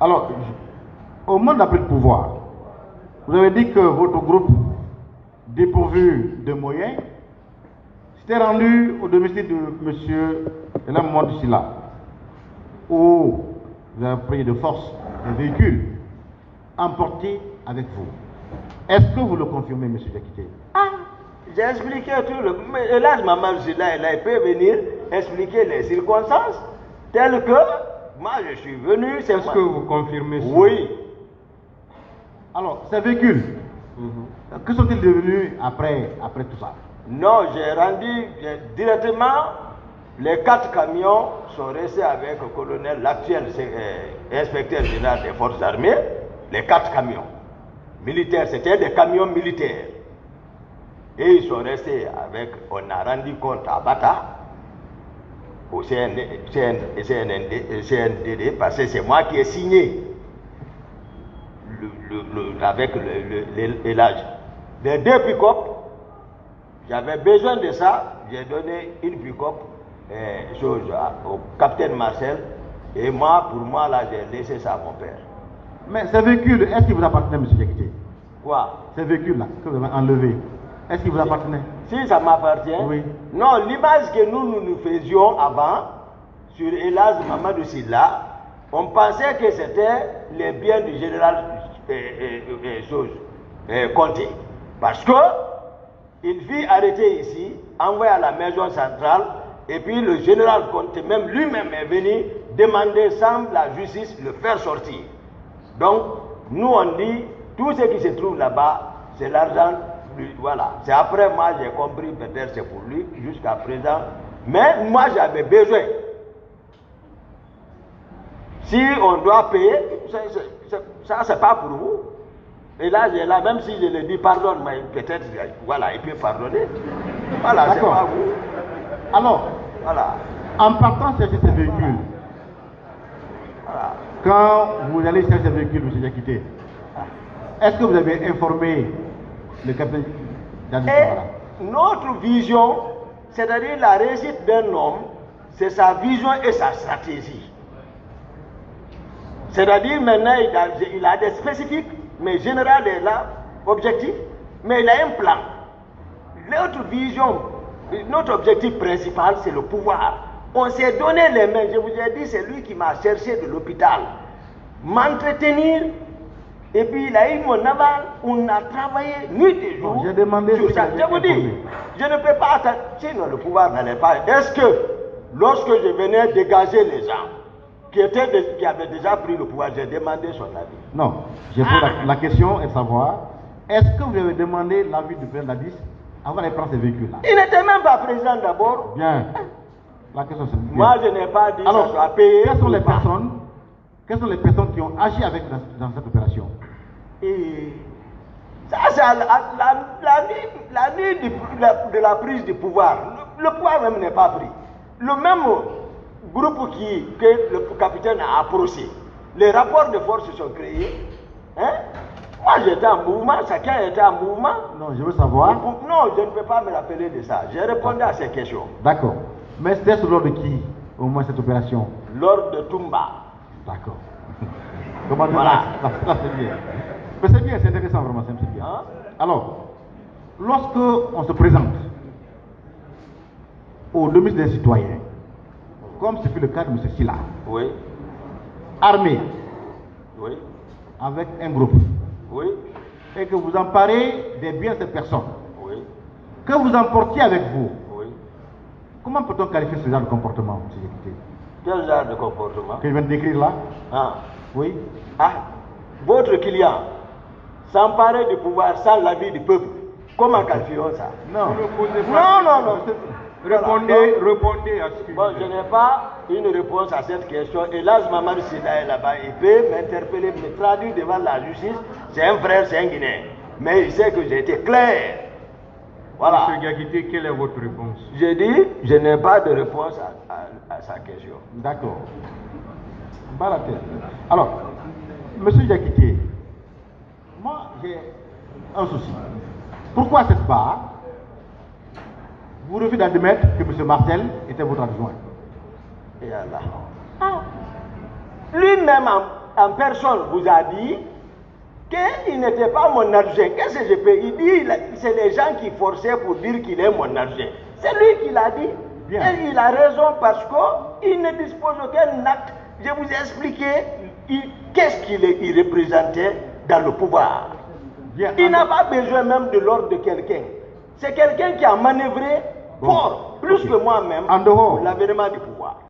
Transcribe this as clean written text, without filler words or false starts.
Alors, au moment de la prise de pouvoir, vous avez dit que votre groupe, dépourvu de moyens, s'était rendu au domicile de M. Elam Mamadou Sylla, où vous avez pris de force des véhicules emportés avec vous. Est-ce que vous le confirmez, M. Diakité? J'ai expliqué tout le... Et là, Mamadou Sylla, il peut venir expliquer les circonstances telles que moi je suis venu. Est-ce que vous confirmez ça? Oui. Alors, ces véhicules, que sont-ils devenus après tout ça? Non, j'ai rendu directement, les 4 camions sont restés avec le colonel, l'actuel inspecteur général des forces armées, les 4 camions militaires, c'était des camions militaires. Et ils sont restés avec, on a rendu compte à Bata, au CNDD, parce que c'est moi qui ai signé avec l'élage. Les 2 pick-up, j'avais besoin de ça, j'ai donné une pick-up au capitaine Marcel, et moi, pour moi, là, j'ai laissé ça à mon père. Mais ces véhicules, est-ce qu'ils vous appartenaient, M. Diakité? Quoi? Ces véhicules-là, que vous avez enlevés, est-ce qu'ils vous appartenaient? Si ça m'appartient? Oui. Non, l'image que nous faisions avant, sur Elas Mamadou Sylla, on pensait que c'était les biens du général Conté. Parce que il fut arrêté ici, envoyé à la maison centrale, et puis le général Conté même lui-même est venu demander sans la justice le faire sortir. Donc, nous on dit, tout ce qui se trouve là-bas, c'est l'argent, voilà. C'est après moi j'ai compris, peut-être c'est pour lui, jusqu'à présent. Mais moi j'avais besoin. Si on doit payer, ça c'est pas pour vous. Et là, même si je le dis pardonne, mais peut-être, voilà, il peut pardonner. Voilà, c'est pas vous. Alors, voilà. En partant chercher ces véhicules, Voilà. quand vous allez chercher ces véhicules, M. Diakité, est-ce que vous avez informé le capitaine Dadji Camara? Notre vision, c'est-à-dire la réussite d'un homme, c'est sa vision et sa stratégie. C'est-à-dire maintenant, il a des spécifiques, mais général est là, objectif, mais il a un plan. Notre vision, notre objectif principal, c'est le pouvoir. On s'est donné les mains, je vous ai dit, c'est lui qui m'a cherché de l'hôpital, m'entretenir, et puis il a eu mon aval, on a travaillé nuit et jour. J'ai demandé sur ça. Je vous dis, je ne peux pas attendre, sinon le pouvoir n'allait pas. Est-ce que, lorsque je venais dégager les gens, qui avaient déjà pris le pouvoir, j'ai demandé son avis? Non, j'ai posé la question est de savoir, est-ce que vous avez demandé l'avis du président Dadji avant de prendre ces véhicules-là? Il n'était même pas président d'abord. Bien. La question c'est bien. Moi, je n'ai pas dit alors, que ça soit payé. quelles sont les personnes qui ont agi avec dans cette opération? Et ça, c'est la nuit de la prise du pouvoir. Le pouvoir même n'est pas pris. Le même groupe que le capitaine a approché, les rapports de force se sont créés. Hein? Moi, j'étais en mouvement, chacun était en mouvement. Non, je veux savoir. Non, je ne peux pas me rappeler de ça. J'ai répondu à ces questions. D'accord. Mais c'était sur l'ordre de qui, au moins, cette opération? L'ordre de Toumba. D'accord. Comment dire Voilà. ça, c'est bien. Mais c'est bien, c'est intéressant, vraiment, c'est bien. Hein? Alors, lorsque on se présente au domicile des citoyens, comme ce fut le cas de M. Sylla, Oui. armé, Oui. avec un groupe, Oui. et que vous emparez des biens de cette personne, Oui. que vous emportiez avec vous, Oui. comment peut-on qualifier ce genre de comportement, M. Diakité, Quel genre de comportement? que je viens de décrire là? Ah. Oui. Ah. Votre client s'emparer du pouvoir sans l'avis du peuple. Comment qualifions ça? Non. Non. Répondez à ce que Bon, je n'ai pas une réponse à cette question. Et là, Mamadou Sylla est là-bas. Il peut m'interpeller, me traduire devant la justice. C'est un frère, c'est un Guinéen. Mais il sait que j'ai été clair. Voilà. M. Diakité, quelle est votre réponse? J'ai dit, je n'ai pas de réponse à sa question. D'accord. Bas la tête. Alors, M. Diakité, moi j'ai un souci. Pourquoi cette barre vous refusez d'admettre que M. Marcel était votre adjoint? Et Allah. Lui-même, en personne vous a dit qu'il n'était pas mon adjoint. Qu'est-ce que je peux? Il dit c'est les gens qui forçaient pour dire qu'il est mon adjoint. C'est lui qui l'a dit. Bien. Et il a raison parce qu'il ne dispose aucun acte. Je vous ai expliqué qu'est-ce qu'il représentait dans le pouvoir. Bien. Il n'a pas besoin même de l'ordre de quelqu'un. C'est quelqu'un qui a manœuvré fort, plus que moi-même, En dehors. pour l'avènement du pouvoir.